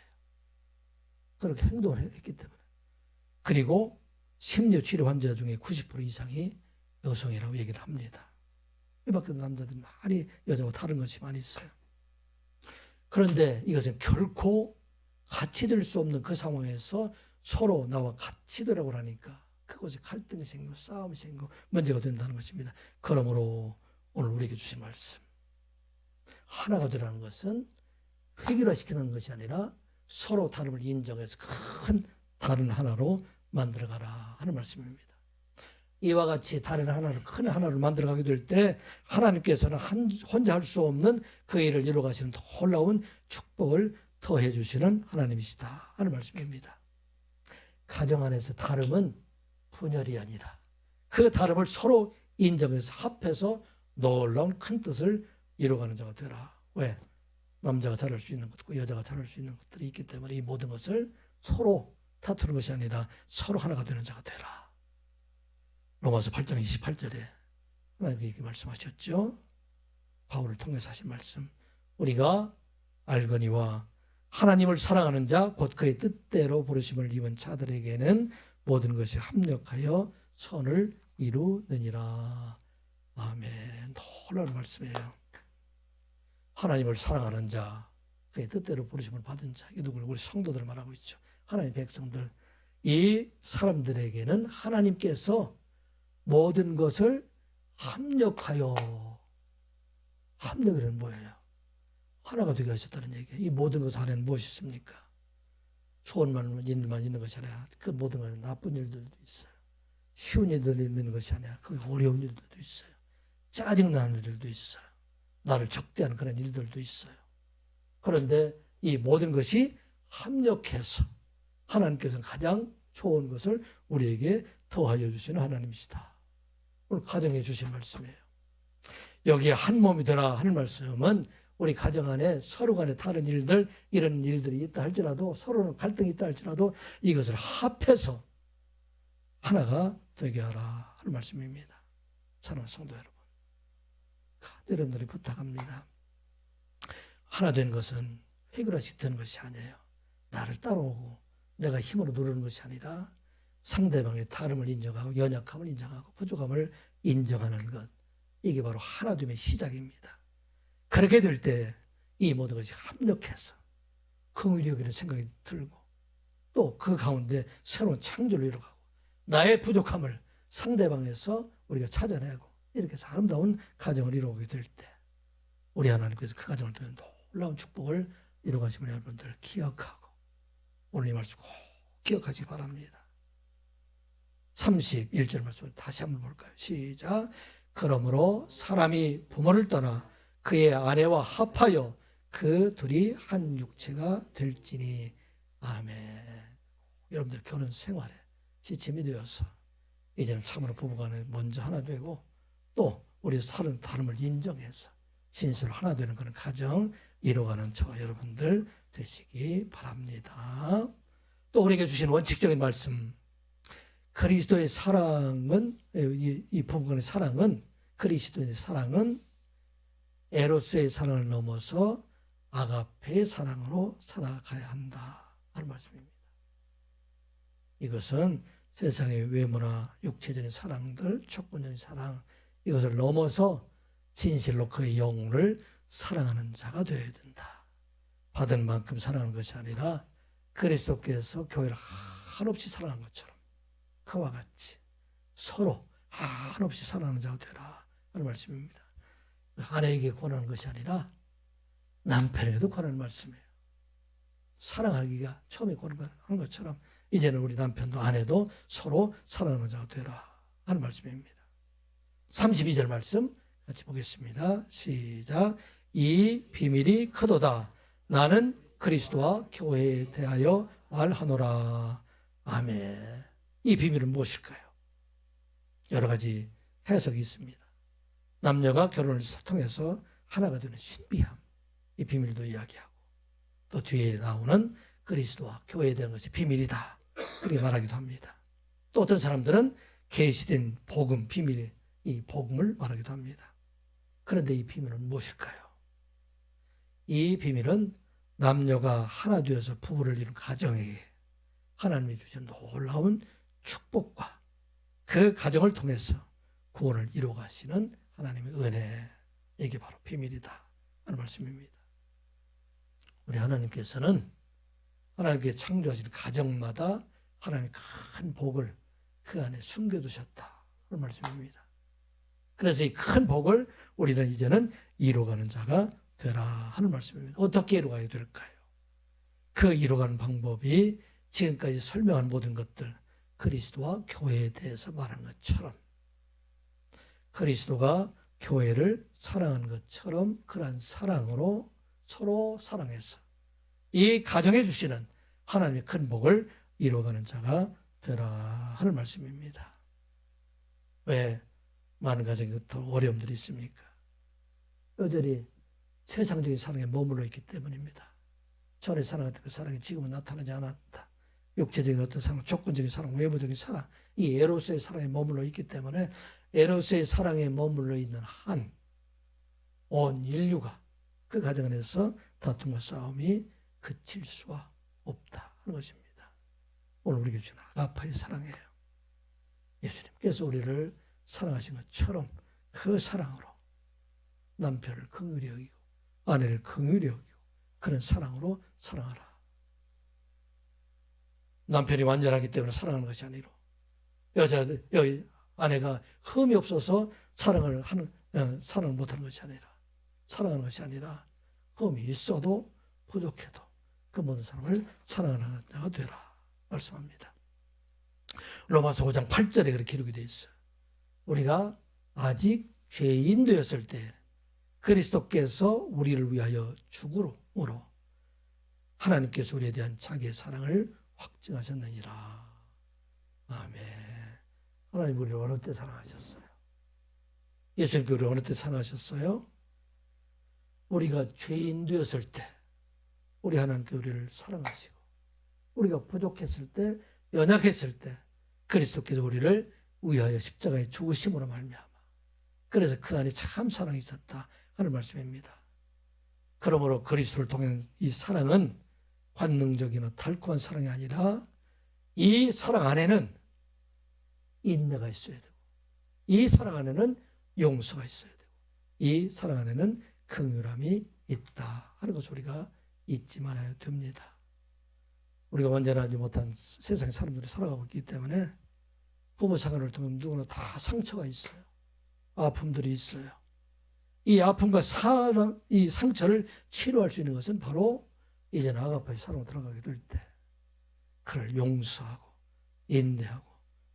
Speaker 1: 그렇게 행동을 했기 때문에. 그리고 심리치료 환자 중에 90% 이상이 여성이라고 얘기를 합니다. 이 밖에도 남자들이 많이 여자와 다른 것이 많이 있어요. 그런데 이것은 결코 같이 될 수 없는 그 상황에서 서로 나와 같이 되라고 하니까 그것이 갈등이 생기고 싸움이 생기고 문제가 된다는 것입니다. 그러므로 오늘 우리에게 주신 말씀 하나가 되라는 것은 획일화시키는 것이 아니라 서로 다름을 인정해서 큰 다른 하나로 만들어가라 하는 말씀입니다. 이와 같이 다른 하나를 큰 하나로 만들어가게 될 때 하나님께서는 혼자 할 수 없는 그 일을 이루어가시는 놀라운 축복을 더해 주시는 하나님이시다 하는 말씀입니다. 가정 안에서 다름은 분열이 아니라 그 다름을 서로 인정해서 합해서 놀라운 큰 뜻을 이루어가는 자가 되라. 왜? 남자가 잘할 수 있는 것도 여자가 잘할 수 있는 것들이 있기 때문에 이 모든 것을 서로 다투는 것이 아니라 서로 하나가 되는 자가 되라. 로마서 8장 28절에 하나님께 이렇게 말씀하셨죠. 바울을 통해서 하신 말씀. 우리가 알거니와 하나님을 사랑하는 자 곧 그의 뜻대로 부르심을 입은 자들에게는 모든 것이 합력하여 선을 이루느니라. 아멘. 놀라운 말씀이에요. 하나님을 사랑하는 자, 그의 뜻대로 부르심을 받은 자, 이 누구를 우리 성도들 말하고 있죠. 하나님의 백성들, 이 사람들에게는 하나님께서 모든 것을 합력하여, 합력이란 뭐예요? 하나가 되게 하셨다는 얘기예요. 이 모든 것 안에는 무엇이 있습니까? 좋은 일만 있는 것이 아니라 그 모든 것은 나쁜 일들도 있어요. 쉬운 일들이 있는 것이 아니라 그 어려운 일들도 있어요. 짜증나는 일들도 있어요. 나를 적대하는 그런 일들도 있어요. 그런데 이 모든 것이 합력해서 하나님께서는 가장 좋은 것을 우리에게 더하여 주시는 하나님이시다. 오늘 가정해 주신 말씀이에요. 여기에 한 몸이 되라 하는 말씀은 우리 가정 안에 서로 간에 다른 일들, 이런 일들이 있다 할지라도, 서로는 갈등이 있다 할지라도 이것을 합해서 하나가 되게 하라 하는 말씀입니다. 사랑하는 성도 여러분, 여러분들이 부탁합니다. 하나 된 것은 획일화시 되는 것이 아니에요. 나를 따라오고 내가 힘으로 누르는 것이 아니라 상대방의 다름을 인정하고 연약함을 인정하고 부족함을 인정하는 것, 이게 바로 하나됨의 시작입니다. 그렇게 될 때 이 모든 것이 합력해서 긍휼히 여기는 생각이 들고 또 그 가운데 새로운 창조를 이루어가고 나의 부족함을 상대방에서 우리가 찾아내고 이렇게 해서 아름다운 가정을 이루어오게 될 때 우리 하나님께서 그 가정을 통해 놀라운 축복을 이루어가시면 여러분들 기억하고 오늘 이 말씀 꼭 기억하시기 바랍니다. 31절 말씀을 다시 한번 볼까요? 시작. 그러므로 사람이 부모를 떠나 그의 아내와 합하여 그 둘이 한 육체가 될지니. 아멘. 여러분들 결혼 생활에 지침이 되어서 이제는 참으로 부부간에 먼저 하나 되고 또 우리 사는 다름을 인정해서 진실로 하나 되는 그런 가정 이루어가는 저와 여러분들 되시기 바랍니다. 또 우리에게 주신 원칙적인 말씀, 그리스도의 사랑은, 이 부부간의 사랑은, 그리스도의 사랑은 에로스의 사랑을 넘어서 아가페의 사랑으로 살아가야 한다 하는 말씀입니다. 이것은 세상의 외모나 육체적인 사랑들, 조건적인 사랑, 이것을 넘어서 진실로 그의 영혼을 사랑하는 자가 되어야 된다. 받은 만큼 사랑하는 것이 아니라 그리스도께서 교회를 한없이 사랑한 것처럼 그와 같이 서로 한없이 사랑하는 자가 되라 하는 말씀입니다. 아내에게 권하는 것이 아니라 남편에게도 권하는 말씀이에요. 사랑하기가 처음에 권하는 것처럼 이제는 우리 남편도 아내도 서로 사랑하는 자가 되라 하는 말씀입니다. 32절 말씀 같이 보겠습니다. 시작. 이 비밀이 크도다. 나는 그리스도와 교회에 대하여 말하노라. 아멘. 이 비밀은 무엇일까요? 여러 가지 해석이 있습니다. 남녀가 결혼을 통해서 하나가 되는 신비함, 이 비밀도 이야기하고 또 뒤에 나오는 그리스도와 교회에 대한 것이 비밀이다, 그렇게 말하기도 합니다. 또 어떤 사람들은 계시된 복음, 비밀의 이 복음을 말하기도 합니다. 그런데 이 비밀은 무엇일까요? 이 비밀은 남녀가 하나 되어서 부부를 이룬 가정에게 하나님이 주신 놀라운 축복과 그 가정을 통해서 구원을 이루어가시는 하나님의 은혜, 이게 바로 비밀이다 하는 말씀입니다. 우리 하나님께서는 하나님께 창조하신 가정마다 하나님의 큰 복을 그 안에 숨겨두셨다 하는 말씀입니다. 그래서 이 큰 복을 우리는 이제는 이루어가는 자가 되라 하는 말씀입니다. 어떻게 이루어가야 될까요? 그 이루어가는 방법이 지금까지 설명한 모든 것들, 그리스도와 교회에 대해서 말한 것처럼 그리스도가 교회를 사랑하는 것처럼 그러한 사랑으로 서로 사랑해서 이 가정에 주시는 하나님의 큰 복을 이루어가는 자가 되라 하는 말씀입니다. 왜 많은 가정에 더 어려움들이 있습니까? 여전히 세상적인 사랑에 머물러 있기 때문입니다. 전에 사랑했던 그 사랑이 지금은 나타나지 않았다. 육체적인 어떤 사랑, 조건적인 사랑, 외부적인 사랑, 이 에로스의 사랑에 머물러 있기 때문에 에로스의 사랑에 머물러 있는 한 온 인류가 그 가정 안에서 다툼과 싸움이 그칠 수가 없다 하는 것입니다. 오늘 우리에게 주신 아가파의 사랑이에요. 예수님께서 우리를 사랑하신 것처럼 그 사랑으로 남편을 긍휼히 여기고 아내를 긍휼히 여기고 그런 사랑으로 사랑하라. 남편이 완전하기 때문에 사랑하는 것이 아니라 아내가 흠이 없어서 사랑을 못하는 것이 아니라 사랑하는 것이 아니라 흠이 있어도 부족해도 그 모든 사람을 사랑하는 자가 되라 말씀합니다. 로마서 5장 8절에 그렇게 기록이 되어 있어요. 우리가 아직 죄인 되었을 때 그리스도께서 우리를 위하여 죽음으로 하나님께서 우리에 대한 자기의 사랑을 확증하셨느니라. 아멘. 하나님 우리를 어느 때 사랑하셨어요? 예수님께 우리를 어느 때 사랑하셨어요? 우리가 죄인 되었을 때 우리 하나님께 우리를 사랑하시고 우리가 부족했을 때, 연약했을 때 그리스도께서 우리를 위하여 십자가에 죽으심으로 말미암아 그래서 그 안에 참 사랑이 있었다 하는 말씀입니다. 그러므로 그리스도를 통한 이 사랑은 관능적이나 달콤한 사랑이 아니라 이 사랑 안에는 인내가 있어야 되고 이 사랑 안에는 용서가 있어야 되고 이 사랑 안에는 긍휼함이 있다 하는 것을 우리가 잊지 말아야 됩니다. 우리가 완전하지 못한 세상 사람들이 살아가고 있기 때문에 부부 생활을 통해 누구나 다 상처가 있어요. 아픔들이 있어요. 이 아픔과 사랑, 이 상처를 치료할 수 있는 것은 바로 이제는 아가파의 사랑으로 들어가게 될 때 그를 용서하고 인내하고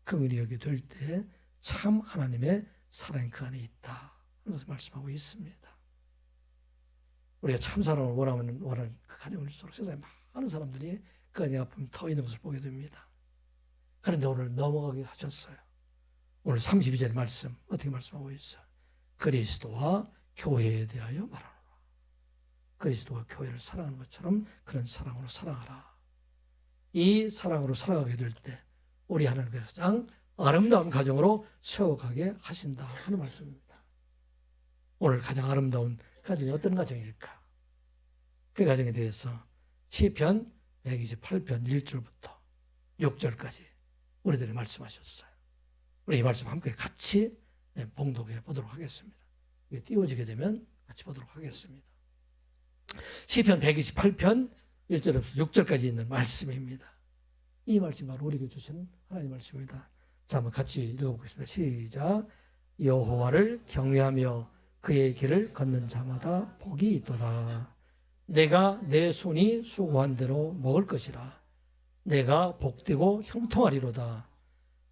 Speaker 1: 긍휼히 여기게 될 때 참 하나님의 사랑이 그 안에 있다 하는 것을 말씀하고 있습니다. 우리가 참 사랑을 원하는 그 가정일수록 세상에 많은 사람들이 그 안에 아픔이 터 있는 것을 보게 됩니다. 그런데 오늘 넘어가게 하셨어요. 오늘 32절 말씀 어떻게 말씀하고 있어요? 그리스도와 교회에 대하여 말하노라. 그리스도와 교회를 사랑하는 것처럼 그런 사랑으로 사랑하라. 이 사랑으로 살아가게 될 때 우리 하나님께서 가장 아름다운 가정으로 세워가게 하신다 하는 말씀입니다. 오늘 가장 아름다운 가정이 어떤 가정일까? 그 가정에 대해서 시편 128편 1절부터 6절까지 우리들이 말씀하셨어요. 우리 이 말씀 함께 같이 봉독해 보도록 하겠습니다. 이게 띄워지게 되면 같이 보도록 하겠습니다. 시편 128편 1절부터 6절까지 있는 말씀입니다. 이 말씀이 바로 우리에게 주신 하나님의 말씀입니다. 자, 한번 같이 읽어보겠습니다. 시작. 여호와를 경외하며 그의 길을 걷는 자마다 복이 있도다. 내가 내 손이 수고한 대로 먹을 것이라. 내가 복되고 형통하리로다.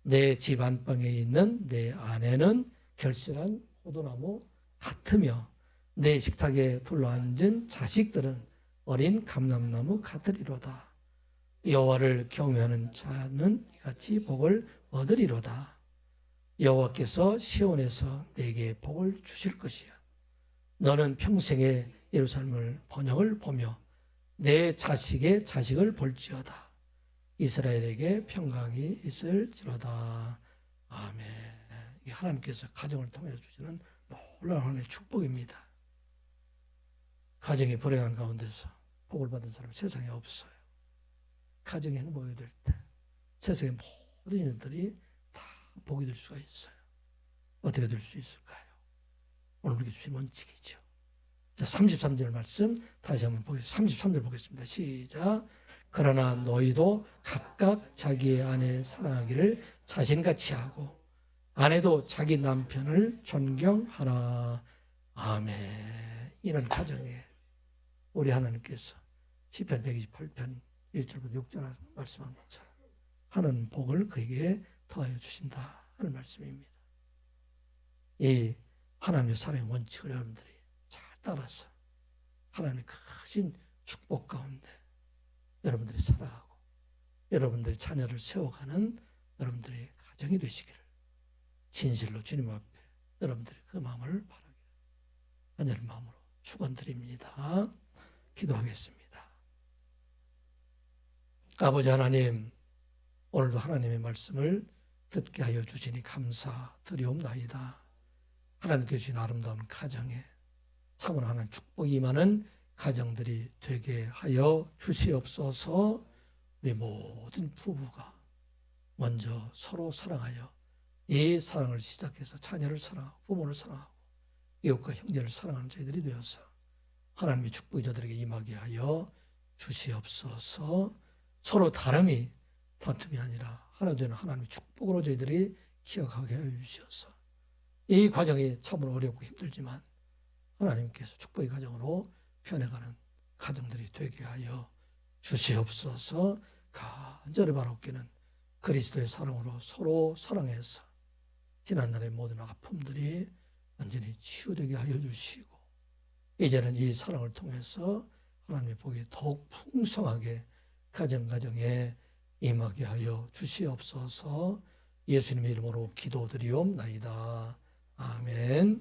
Speaker 1: 내 집 안방에 있는 내 아내는 결실한 포도나무 같으며 내 식탁에 둘러앉은 자식들은 어린 감람나무 같으리로다. 여호와를 경외하는 자는 이같이 복을 얻으리로다. 여호와께서 시온에서 내게 복을 주실 것이야. 너는 평생에 예루살렘을 번영을 보며 내 자식의 자식을 볼지어다. 이스라엘에게 평강이 있을지로다. 아멘. 이게 하나님께서 가정을 통해 주시는 놀라운 하나님의 축복입니다. 가정이 불행한 가운데서 복을 받은 사람은 세상에 없어요. 가정이 행복하게 될 때 세상의 모든 일들이 다 복이 될 수가 있어요. 어떻게 될 수 있을까요? 오늘 우리에게 주신 원칙이죠. 자, 33절 말씀 다시 한번 보겠습니다. 33절 보겠습니다. 시작. 그러나 너희도 각각 자기의 아내 사랑하기를 자신같이 하고 아내도 자기 남편을 존경하라. 아멘. 이런 가정에 우리 하나님께서 시편 128편 1절부터 6절 말씀한 것처럼 하는 복을 그에게 더하여 주신다 하는 말씀입니다. 이 하나님의 사랑의 원칙을 여러분들이 잘 따라서 하나님의 크신 축복 가운데 여러분들이 살아가고 여러분들이 자녀를 세워가는 여러분들의 가정이 되시기를 진실로 주님 앞에 여러분들이 그 마음을 바라기를 간절히 마음으로 축원드립니다. 기도하겠습니다. 아버지 하나님, 오늘도 하나님의 말씀을 듣게 하여 주시니 감사드리옵나이다. 하나님께 주신 아름다운 가정에 참으로 하나님 축복이 임하는 가정들이 되게 하여 주시옵소서. 우리 모든 부부가 먼저 서로 사랑하여 이 사랑을 시작해서 자녀를 사랑하고 부모를 사랑하고 이웃과 형제를 사랑하는 저희들이 되어서 하나님의 축복이 저들에게 임하게 하여 주시옵소서. 서로 다름이 다툼이 아니라 하나 되는 하나님의 축복으로 저희들이 기억하게 하여 주셔서 이 과정이 참으로 어렵고 힘들지만 하나님께서 축복의 가정으로 변해가는 가정들이 되게 하여 주시옵소서. 간절히 바라옵기는 그리스도의 사랑으로 서로 사랑해서 지난날의 모든 아픔들이 완전히 치유되게 하여 주시고 이제는 이 사랑을 통해서 하나님의 복이 더욱 풍성하게 가정가정에 임하게 하여 주시옵소서. 예수님의 이름으로 기도드리옵나이다. 아멘.